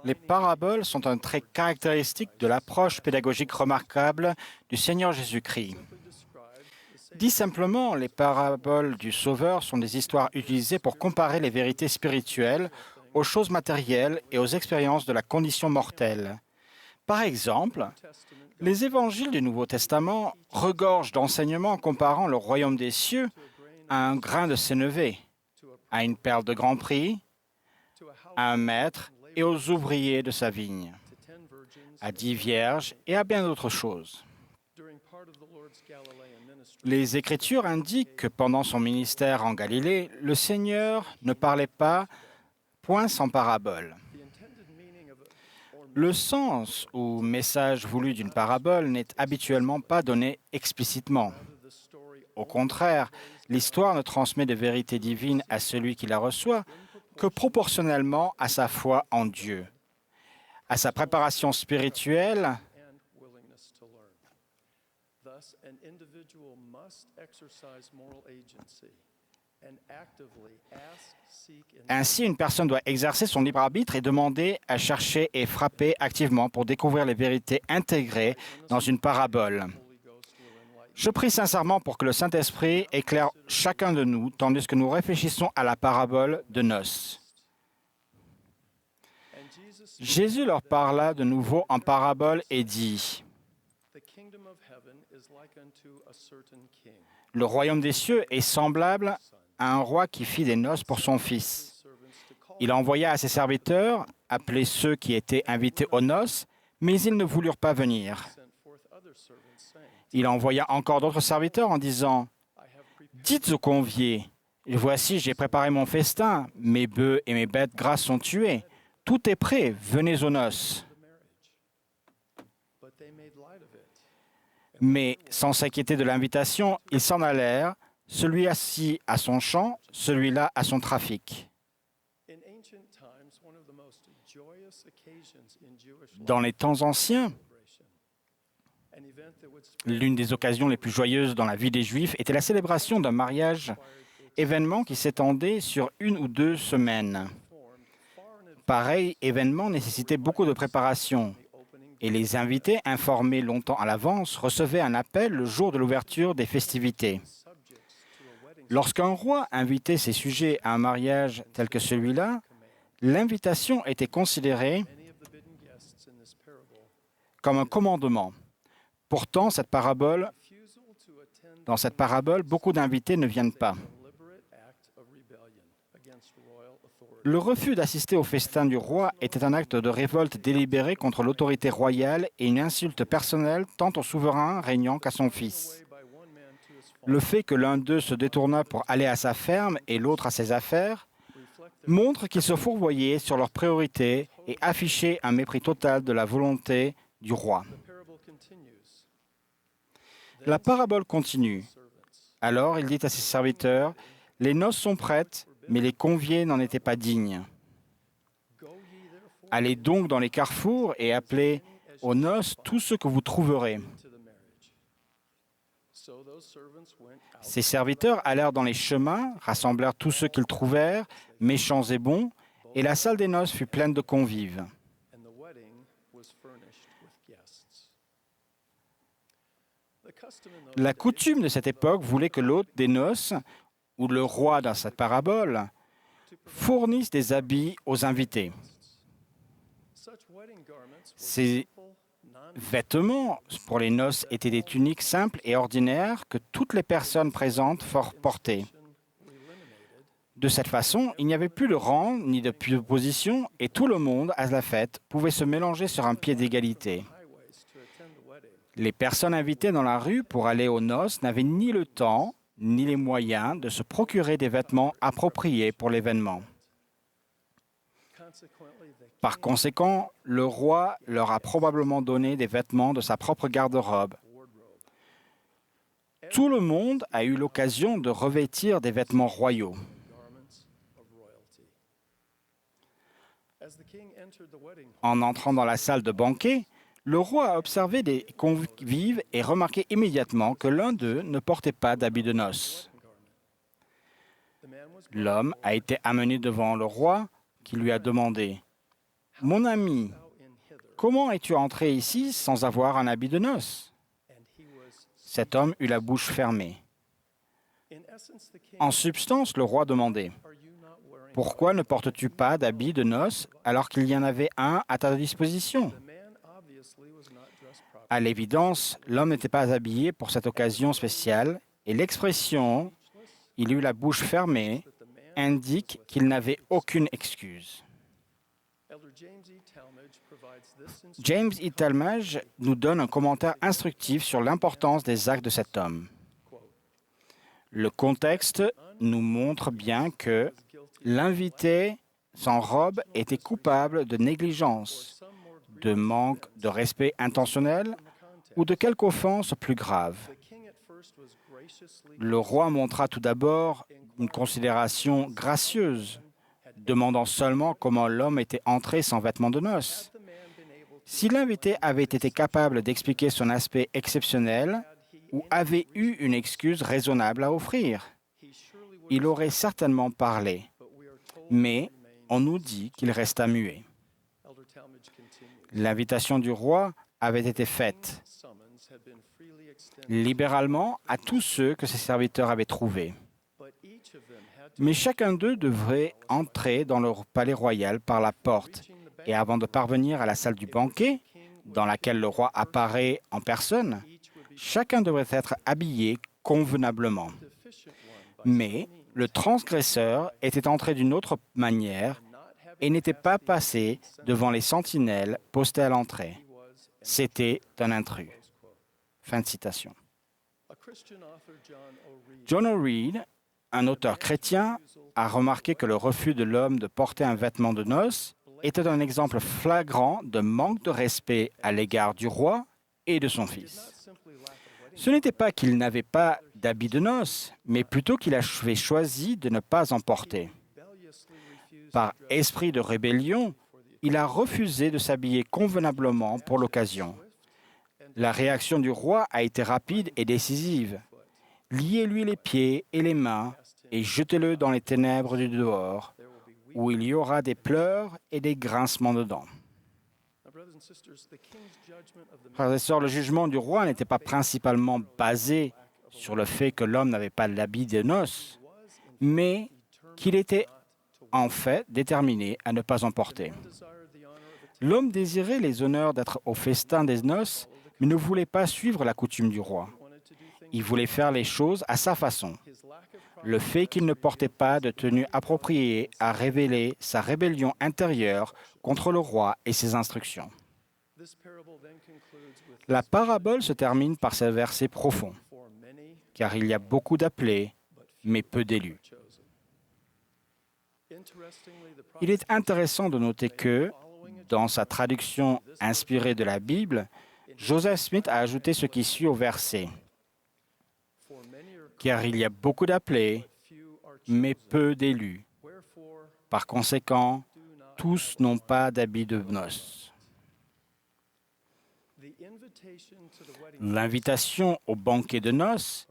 Les paraboles sont un trait caractéristique de l'approche pédagogique remarquable du Seigneur Jésus-Christ. Dit simplement, les paraboles du Sauveur sont des histoires utilisées pour comparer les vérités spirituelles aux choses matérielles et aux expériences de la condition mortelle. Par exemple, les évangiles du Nouveau Testament regorgent d'enseignements comparant le royaume des cieux à un grain de sénévé, à une perle de grand prix, à un maître et aux ouvriers de sa vigne, à 10 vierges et à bien d'autres choses. Les Écritures indiquent que pendant son ministère en Galilée, le Seigneur ne parlait pas point sans parabole. Le sens ou message voulu d'une parabole n'est habituellement pas donné explicitement. Au contraire, l'histoire ne transmet des vérités divines à celui qui la reçoit que proportionnellement à sa foi en Dieu, à sa préparation spirituelle Ainsi, une personne doit exercer son libre arbitre et demander à chercher et frapper activement pour découvrir les vérités intégrées dans une parabole. Je prie sincèrement pour que le Saint-Esprit éclaire chacun de nous tandis que nous réfléchissons à la parabole de noces. Jésus leur parla de nouveau en parabole et dit : « Le royaume des cieux est semblable à un roi qui fit des noces pour son fils. Il envoya à ses serviteurs appeler ceux qui étaient invités aux noces, mais ils ne voulurent pas venir. Il envoya encore d'autres serviteurs en disant : « Dites aux conviés, voici, j'ai préparé mon festin, mes bœufs et mes bêtes grasses sont tués. Tout est prêt, venez aux noces. » Mais, sans s'inquiéter de l'invitation, ils s'en allèrent, celui assis à son champ, celui-là à son trafic. Dans les temps anciens, l'une des occasions les plus joyeuses dans la vie des Juifs était la célébration d'un mariage, événement qui s'étendait sur 1 ou 2 semaines. Pareil événement nécessitait beaucoup de préparation. Et les invités, informés longtemps à l'avance, recevaient un appel le jour de l'ouverture des festivités. Lorsqu'un roi invitait ses sujets à un mariage tel que celui-là, l'invitation était considérée comme un commandement. Pourtant, dans cette parabole, beaucoup d'invités ne viennent pas. Le refus d'assister au festin du roi était un acte de révolte délibéré contre l'autorité royale et une insulte personnelle tant au souverain régnant qu'à son fils. Le fait que l'un d'eux se détourna pour aller à sa ferme et l'autre à ses affaires montre qu'ils se fourvoyaient sur leurs priorités et affichaient un mépris total de la volonté du roi. La parabole continue. Alors il dit à ses serviteurs : « Les noces sont prêtes, mais les conviés n'en étaient pas dignes. Allez donc dans les carrefours et appelez aux noces tous ceux que vous trouverez. » Ses serviteurs allèrent dans les chemins, rassemblèrent tous ceux qu'ils trouvèrent, méchants et bons, et la salle des noces fut pleine de convives. La coutume de cette époque voulait que l'hôte des noces, ou le roi dans cette parabole, fournissent des habits aux invités. Ces vêtements pour les noces étaient des tuniques simples et ordinaires que toutes les personnes présentes portaient. De cette façon, il n'y avait plus de rang ni de position et tout le monde, à la fête, pouvait se mélanger sur un pied d'égalité. Les personnes invitées dans la rue pour aller aux noces n'avaient ni le temps ni les moyens de se procurer des vêtements appropriés pour l'événement. Par conséquent, le roi leur a probablement donné des vêtements de sa propre garde-robe. Tout le monde a eu l'occasion de revêtir des vêtements royaux. En entrant dans la salle de banquet, le roi a observé des convives et remarqué immédiatement que l'un d'eux ne portait pas d'habit de noces. L'homme a été amené devant le roi qui lui a demandé « Mon ami, comment es-tu entré ici sans avoir un habit de noces ?» Cet homme eut la bouche fermée. En substance, le roi demandait « Pourquoi ne portes-tu pas d'habit de noces alors qu'il y en avait un à ta disposition ?» À l'évidence, l'homme n'était pas habillé pour cette occasion spéciale et l'expression « il eut la bouche fermée » indique qu'il n'avait aucune excuse. James E. Talmage nous donne un commentaire instructif sur l'importance des actes de cet homme. Le contexte nous montre bien que l'invité sans robe était coupable de négligence, de manque de respect intentionnel ou de quelque offense plus grave. Le roi montra tout d'abord une considération gracieuse, demandant seulement comment l'homme était entré sans vêtements de noces. Si l'invité avait été capable d'expliquer son aspect exceptionnel ou avait eu une excuse raisonnable à offrir, il aurait certainement parlé, mais on nous dit qu'il resta muet. L'invitation du roi avait été faite libéralement à tous ceux que ses serviteurs avaient trouvés. Mais chacun d'eux devrait entrer dans le palais royal par la porte, et avant de parvenir à la salle du banquet, dans laquelle le roi apparaît en personne, chacun devrait être habillé convenablement. Mais le transgresseur était entré d'une autre manière et n'était pas passé devant les sentinelles postées à l'entrée. C'était un intrus. Fin de citation. John O'Reilly, un auteur chrétien, a remarqué que le refus de l'homme de porter un vêtement de noces était un exemple flagrant de manque de respect à l'égard du roi et de son fils. Ce n'était pas qu'il n'avait pas d'habit de noces, mais plutôt qu'il avait choisi de ne pas en porter. Par esprit de rébellion, il a refusé de s'habiller convenablement pour l'occasion. La réaction du roi a été rapide et décisive. Liez-lui les pieds et les mains et jetez-le dans les ténèbres du dehors, où il y aura des pleurs et des grincements de dents. Frères et sœurs, le jugement du roi n'était pas principalement basé sur le fait que l'homme n'avait pas l'habit de noces, mais qu'il était en fait déterminé à ne pas en porter. L'homme désirait les honneurs d'être au festin des noces, mais ne voulait pas suivre la coutume du roi. Il voulait faire les choses à sa façon. Le fait qu'il ne portait pas de tenue appropriée a révélé sa rébellion intérieure contre le roi et ses instructions. La parabole se termine par ce verset profond, car il y a beaucoup d'appelés, mais peu d'élus. Il est intéressant de noter que, dans sa traduction inspirée de la Bible, Joseph Smith a ajouté ce qui suit au verset. Car il y a beaucoup d'appelés, mais peu d'élus. Par conséquent, tous n'ont pas d'habit de noces. L'invitation au banquet de noces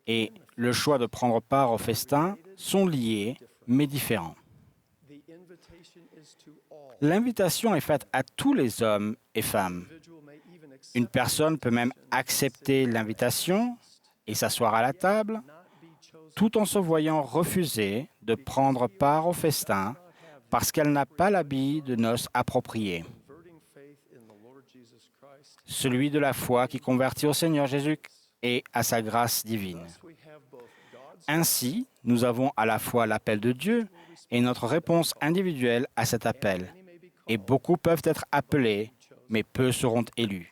et le choix de prendre part au festin sont liés, mais différents. L'invitation est faite à tous les hommes et femmes. Une personne peut même accepter l'invitation et s'asseoir à la table, tout en se voyant refuser de prendre part au festin parce qu'elle n'a pas l'habit de noces approprié. Celui de la foi qui convertit au Seigneur Jésus et à sa grâce divine. Ainsi, nous avons à la fois l'appel de Dieu et notre réponse individuelle à cet appel. Et beaucoup peuvent être appelés, mais peu seront élus.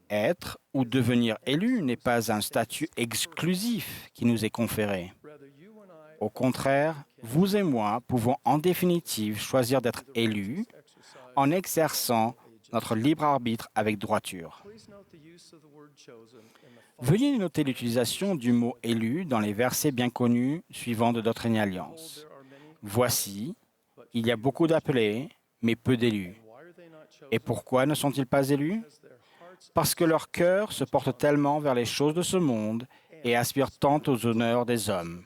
Être ou devenir élu n'est pas un statut exclusif qui nous est conféré. Au contraire, vous et moi pouvons en définitive choisir d'être élus en exerçant notre libre arbitre avec droiture. Veuillez noter l'utilisation du mot « élu » dans les versets bien connus suivants de Doctrine et Alliance. Voici, il y a beaucoup d'appelés, mais peu d'élus. Et pourquoi ne sont-ils pas élus? Parce que leur cœur se porte tellement vers les choses de ce monde et aspire tant aux honneurs des hommes.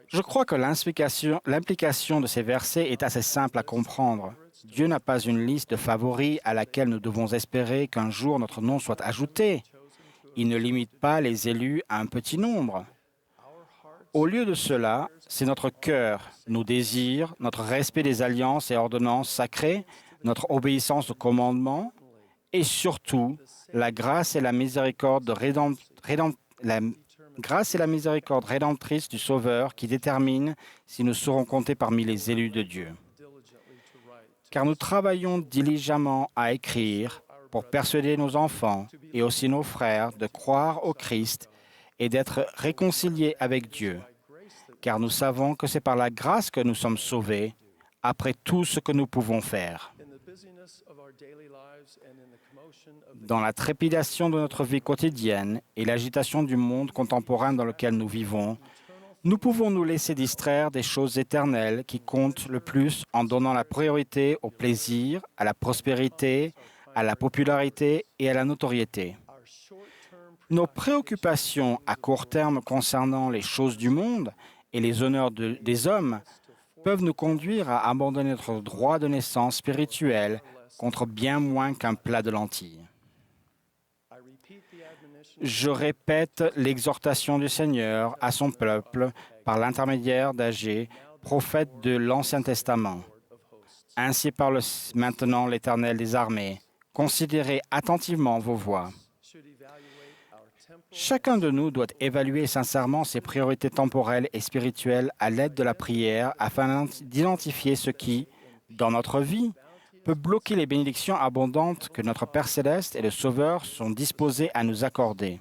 Je crois que l'implication de ces versets est assez simple à comprendre. Dieu n'a pas une liste de favoris à laquelle nous devons espérer qu'un jour notre nom soit ajouté. Il ne limite pas les élus à un petit nombre. Au lieu de cela, c'est notre cœur, nos désirs, notre respect des alliances et ordonnances sacrées, notre obéissance aux commandements et surtout la grâce et la miséricorde rédemptrice du Sauveur qui détermine si nous serons comptés parmi les élus de Dieu. Car nous travaillons diligemment à écrire pour persuader nos enfants et aussi nos frères de croire au Christ et d'être réconciliés avec Dieu, car nous savons que c'est par la grâce que nous sommes sauvés, après tout ce que nous pouvons faire. Dans la trépidation de notre vie quotidienne et l'agitation du monde contemporain dans lequel nous vivons, nous pouvons nous laisser distraire des choses éternelles qui comptent le plus en donnant la priorité au plaisir, à la prospérité, à la popularité et à la notoriété. Nos préoccupations à court terme concernant les choses du monde et les honneurs des hommes peuvent nous conduire à abandonner notre droit de naissance spirituel contre bien moins qu'un plat de lentilles. Je répète l'exhortation du Seigneur à son peuple par l'intermédiaire d'Agé, prophète de l'Ancien Testament. Ainsi parle maintenant l'Éternel des armées. Considérez attentivement vos voies. Chacun de nous doit évaluer sincèrement ses priorités temporelles et spirituelles à l'aide de la prière afin d'identifier ce qui, dans notre vie, peut bloquer les bénédictions abondantes que notre Père céleste et le Sauveur sont disposés à nous accorder.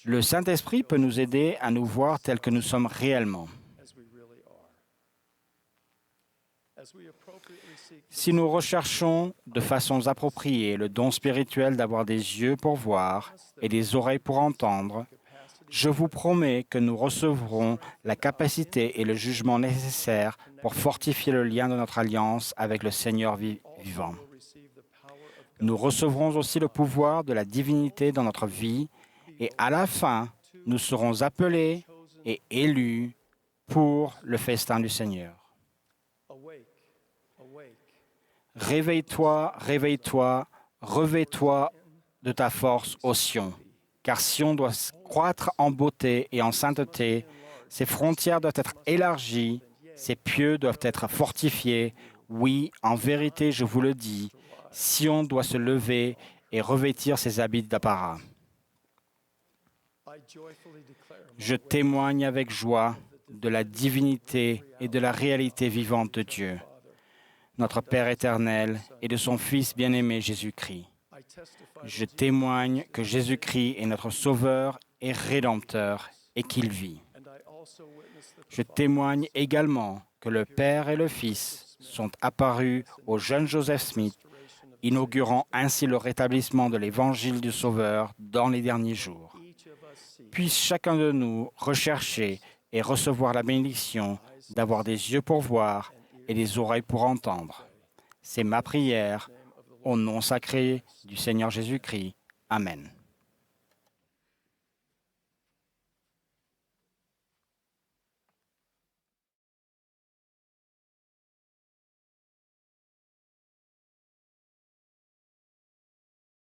Le Saint-Esprit peut nous aider à nous voir tels que nous sommes réellement. Si nous recherchons de façon appropriée le don spirituel d'avoir des yeux pour voir et des oreilles pour entendre, je vous promets que nous recevrons la capacité et le jugement nécessaires pour fortifier le lien de notre alliance avec le Seigneur vivant. Nous recevrons aussi le pouvoir de la divinité dans notre vie et à la fin, nous serons appelés et élus pour le festin du Seigneur. Réveille-toi, réveille-toi, revêt-toi de ta force, ô Sion, car Sion doit croître en beauté et en sainteté, ses frontières doivent être élargies, ses pieux doivent être fortifiés. Oui, en vérité, je vous le dis, Sion doit se lever et revêtir ses habits d'apparat. Je témoigne avec joie de la divinité et de la réalité vivante de Dieu, notre Père éternel, et de son Fils bien-aimé Jésus-Christ. Je témoigne que Jésus-Christ est notre Sauveur et Rédempteur et qu'il vit. Je témoigne également que le Père et le Fils sont apparus au jeune Joseph Smith, inaugurant ainsi le rétablissement de l'Évangile du Sauveur dans les derniers jours. Puisse chacun de nous rechercher et recevoir la bénédiction d'avoir des yeux pour voir et des oreilles pour entendre. C'est ma prière, au nom sacré du Seigneur Jésus-Christ. Amen.